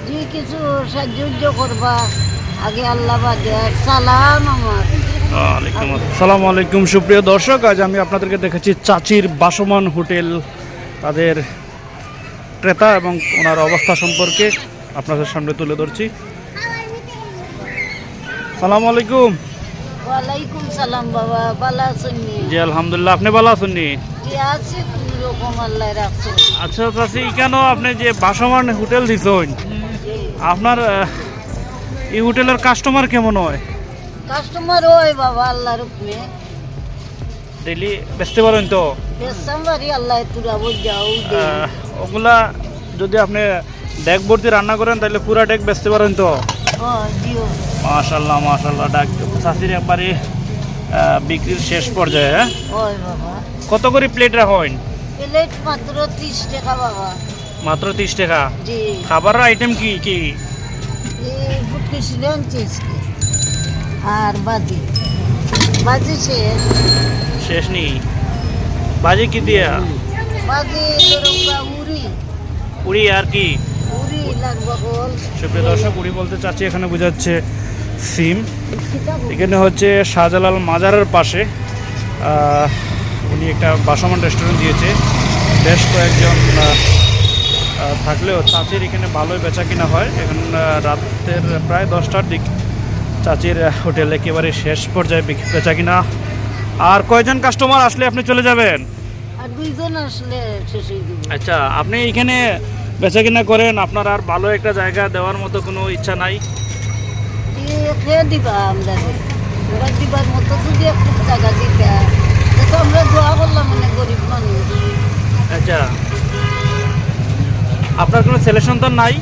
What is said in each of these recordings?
জি কিছু সাহায্য করবা আগে আল্লাহ বাদে সালাম আমার। আসসালামু আলাইকুম সুপ্রিয় দর্শক, আজ আমি আপনাদেরকে দেখাচ্ছি চাচির বাসমান হোটেল, তাদের ক্রেতা এবং ওনার অবস্থা সম্পর্কে আপনাদের সামনে তুলে ধরছি। সালামু আলাইকুম। ওয়ালাইকুম সালাম বাবা, ভালো আছেন? জি আলহামদুলিল্লাহ, আপনি ভালো আছেন নি? জি আছি কোন রকম আল্লাহ রাখছে। আচ্ছা চাচি, কেন আপনি যে বাসমান হোটেল দিছেন, আপনার এই হোটেলের কাস্টমার কেমন হয়? কাস্টমার ওই বাবা আল্লাহর উপরে ডেইলি বেচতে পারেন তো? বেসাম বাড়ি আল্লাহ তুরা যাও ওগুলা যদি আপনি ডেক ভর্তি রান্না করেন তাহলে পুরা ডেক বেচতে পারেন তো? জিও মাশাল্লাহ মাশাল্লাহ, ডাক চাষির একবারে বিক্রির শেষ পর্যায়ে। হ্যাঁ, ওই বাবা কত করে প্লেট রাখেন? প্লেট মাত্র 30 টাকা বাবা। মাত্র 30 টাকা? জি। খাবারের আইটেম কি কি? এই ফুটকি ছিলেন চিজকে আর বাজি বাজি শেষ নেই। বাজি কি দিয়া? বাজি দরঙ্গা উড়ি পুরি আর কি? উড়ি লাগবা গোল। সুপ্রিয় দর্শক, পুরি বলতে চাচ্ছি এখানে বোঝাচ্ছে সিম। এখানে হচ্ছে শাহজালাল মাজারের পাশে উনি একটা বাসমান রেস্টুরেন্ট দিয়েছে। বেশ কয়েকজন থাকলেও চাচির এখানে ভালোই বেচা কিনা হয়। এখন রাতের প্রায় 10টার দিক চাচির হোটেল একেবারে শেষ পর্যায়ে বেচা কিনা। আর কয়জন কাস্টমার আসলে আপনি চলে যাবেন? আর দুইজন আসলে শেষ হয়ে যাবে। আচ্ছা, আপনি এখানে বেচা কিনা করেন, আপনার আর ভালো একটা জায়গা দেওয়ার মতো কোনো ইচ্ছা নাই? খেয়ে দিবা আমরা ওরা দিবার মতো যদি একটু জায়গা দিতা তো আমরা দোয়া করলাম মানে গরিব মানুষ। আচ্ছা, আপনার কোনো ছেলে সন্তান নাই?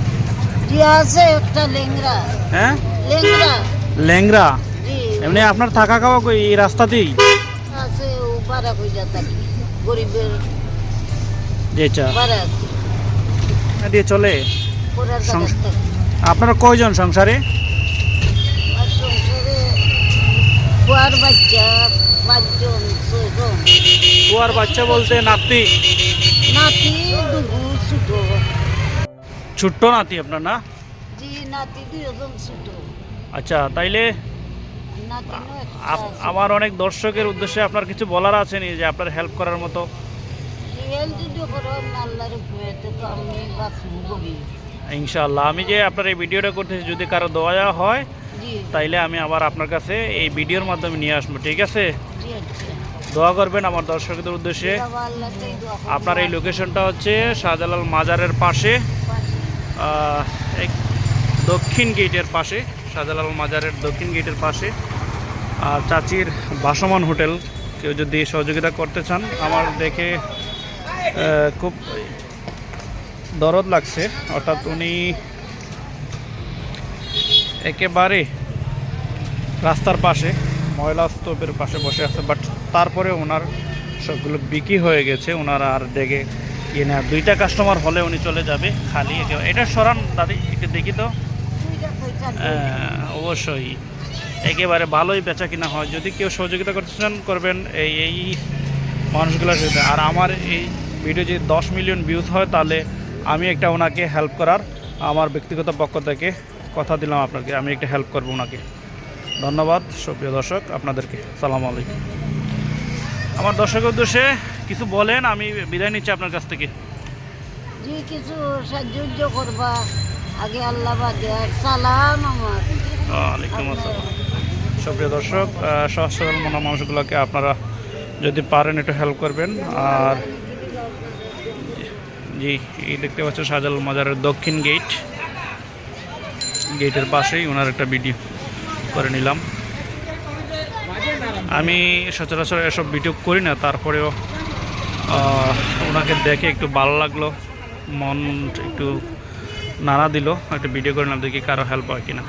জি আছে একটা লেংরা। হ্যাঁ, লেংরা ল্যাংরা। জি এমনি আপনার থাকা খাওয়া কই এই রাস্তাতেই? আছে ও ভাড়া কইরা থাকি গরিবের যেটা ভাড়া দিয়ে চলে। পড়ার জায়গা থাকি। আপনারা কয়জন সংসারে? আর সংসারে কুয়ার বাচ্চা 5 জন 6 জন। কুয়ার বাচ্চা বলতে নাতি? নাতি দুগু ছোট। ছোট্ট নাতি আপনার না? জি নাতি 2 জন ছোট। আচ্ছা, তাইলে নাতি নয় আমার অনেক দর্শকের উদ্দেশ্যে আপনার কিছু বলার আছে নি যে আপনার হেল্প করার মতো? রিয়েল যদি করেন আল্লাহর উপরে তো আমি বাঁচবো গবি। ইনশাআল্লাহ, আমি যে আপনার এই ভিডিওটা করতেছি যদি কারো দোয়া হয় জি তাইলে আমি আবার আপনার কাছে এই ভিডিওর মাধ্যমে নিয়ে আসবো, ঠিক আছে? জি আচ্ছা দোয়া করবেন আমার দর্শকদের উদ্দেশ্যে। বাবা আল্লাহতেই দোয়া করব। আপনার এই লোকেশনটা হচ্ছে শাহজালাল মাজারের পাশে, এক দক্ষিণ গেটের পাশে, শাহজালাল মাজারের দক্ষিণ গেটের পাশে। আর চাচির বাসমান হোটেল, কেউ যদি সহযোগিতা করতে চান, আমার দেখে খুব দরদ লাগছে। অর্থাৎ উনি একেবারে রাস্তার পাশে ময়লা স্তূপের পাশে বসে আছে, বাট তারপরে ওনার সবগুলো বিক্রি হয়ে গেছে। ওনার আর ডেকে ইয়ে না, 2টা কাস্টমার হলে উনি চলে যাবে খালি। এটা সরান দাদি, একটু দেখি তো। অবশ্যই একেবারে ভালোই বেচা কিনা হয়। যদি কেউ সহযোগিতা করতে চান করবেন এই মানুষগুলোর সাথে। আর আমার এই ভিডিও যদি 10 মিলিয়ন ভিউজ হয় তাহলে আমি একটা ওনাকে হেল্প করার, আমার ব্যক্তিগত পক্ষ থেকে কথা দিলাম আপনাকে, আমি একটা হেল্প করবো ওনাকে। ধন্যবাদ সুপ্রিয় দর্শক আপনাদেরকে। সালামু আলাইকুম। আমার দর্শকের উদ্দেশ্যে কিছু বলেন, আমি বিদায় নিচ্ছি আপনার কাছ থেকে। জি কিছু সাহায্য করবা আগে আল্লাহ বাদে সালাম আমার। ওয়ালাইকুম আসসালাম। সুপ্রিয় দর্শক, সহজ সরল মনা মানুষগুলোকে আপনারা যদি পারেন একটু হেল্প করবেন। আর জি, এই দেখতে পাচ্ছেন শাহজালাল মাজারের দক্ষিণ গেটের পাশেই ওনার একটা ভিডিও করে নিলাম। আমি সচরাচর এসব ভিডিও করি না, তারপরেও ওনাকে দেখে একটু ভালো লাগলো, মন একটু নাড়া দিল, একটা ভিডিও করে নিলাম, দেখি কারো হেল্প হয় কিনা।